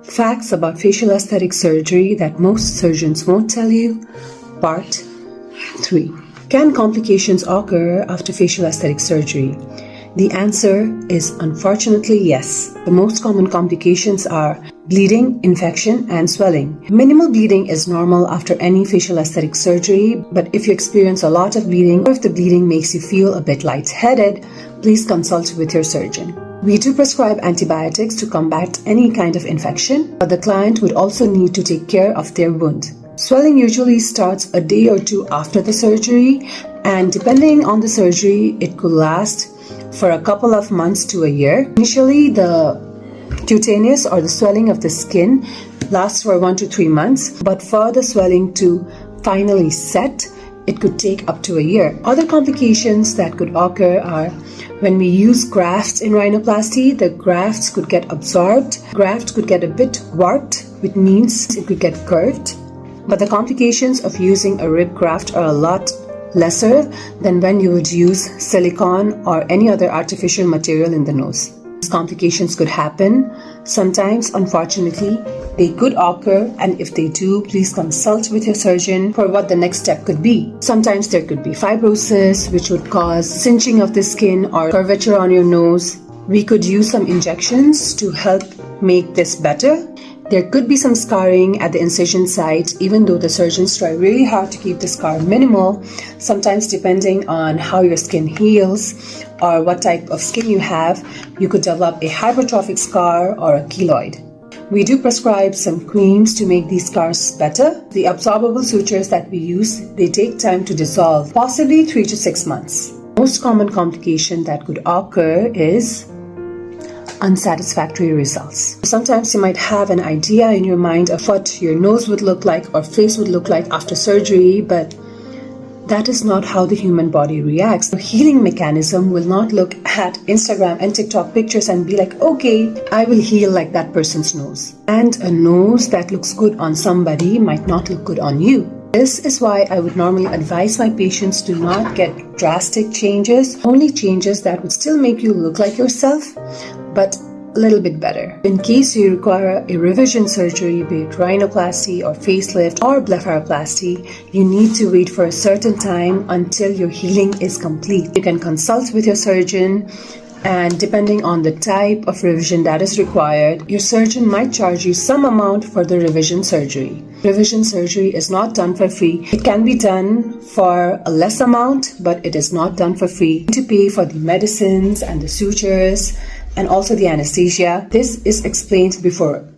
Facts about facial aesthetic surgery that most surgeons won't tell you. Part 3. Can complications occur after facial aesthetic surgery? The answer is unfortunately yes. The most common complications are bleeding, infection, and swelling. Minimal bleeding is normal after any facial aesthetic surgery, but if you experience a lot of bleeding or if the bleeding makes you feel a bit lightheaded, please consult with your surgeon. We do prescribe antibiotics to combat any kind of infection, but the client would also need to take care of their wound. Swelling usually starts a day or two after the surgery, and depending on the surgery, it could last for a couple of months to a year. Initially, the cutaneous or the swelling of the skin lasts for 1 to 3 months, but for the swelling to finally set, it could take up to a year. Other complications that could occur are when we use grafts in rhinoplasty, the grafts could get absorbed, graft could get a bit warped, which means it could get curved. But the complications of using a rib graft are a lot lesser than when you would use silicone or any other artificial material in the nose. These complications could happen. Sometimes, unfortunately, they could occur, and if they do, please consult with your surgeon for what the next step could be. Sometimes there could be fibrosis, which would cause cinching of the skin or curvature on your nose. We could use some injections to help make this better. There could be some scarring at the incision site, even though the surgeons try really hard to keep the scar minimal. Sometimes, depending on how your skin heals or what type of skin you have, you could develop a hypertrophic scar or a keloid. We do prescribe some creams to make these scars better. The absorbable sutures that we use, they take time to dissolve, possibly 3 to 6 months. Most common complication that could occur is unsatisfactory results. Sometimes you might have an idea in your mind of what your nose would look like or face would look like after surgery, but that is not how the human body reacts. The healing mechanism will not look at Instagram and TikTok pictures and be like, okay, I will heal like that person's nose. And a nose that looks good on somebody might not look good on you. This is why I would normally advise my patients to not get drastic changes, only changes that would still make you look like yourself, but a little bit better. In case you require a revision surgery, be it rhinoplasty or facelift or blepharoplasty, you need to wait for a certain time until your healing is complete. You can consult with your surgeon, and depending on the type of revision that is required, your surgeon might charge you some amount for the revision surgery. Revision surgery is not done for free. It can be done for a less amount, but it is not done for free. You need to pay for the medicines and the sutures and also the anesthesia. This is explained before.